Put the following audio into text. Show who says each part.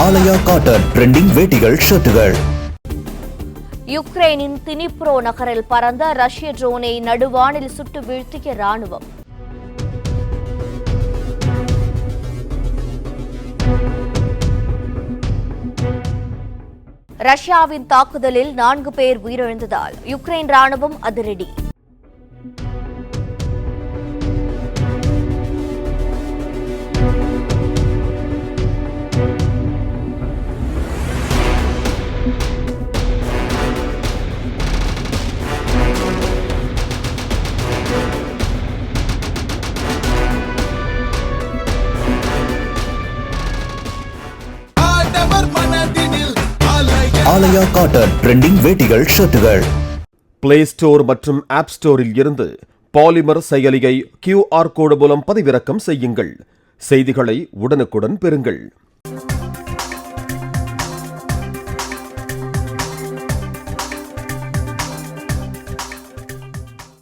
Speaker 1: ஆலயா cotton trending வேட்டிகள் ஷர்ட்டுகள்.
Speaker 2: யுக்ரைனின் தினிப்ரோ நகரில் பறந்த ரஷ்ய ட்ரோனை நடுவானில் சுட்டு வீழ்த்திய ராணுவம். ரஷ்யாவின் தாக்குதலில் 4 பேர் உயிரிழந்ததால் யுக்ரைன் ராணுவம் அதிரடி.
Speaker 1: ஆலயா காட்டன் ட்ரெண்டிங் வேட்டிகள் ஷர்ட்டுகள்.
Speaker 3: பிளே ஸ்டோர் மற்றும் ஆப் ஸ்டோரில் இருந்து பாலிமர் செயலியை QR கோடு மூலம் பதிவிறக்கம் செய்யுங்கள். செய்திகளை உடனுக்குடன் பெறுங்கள்.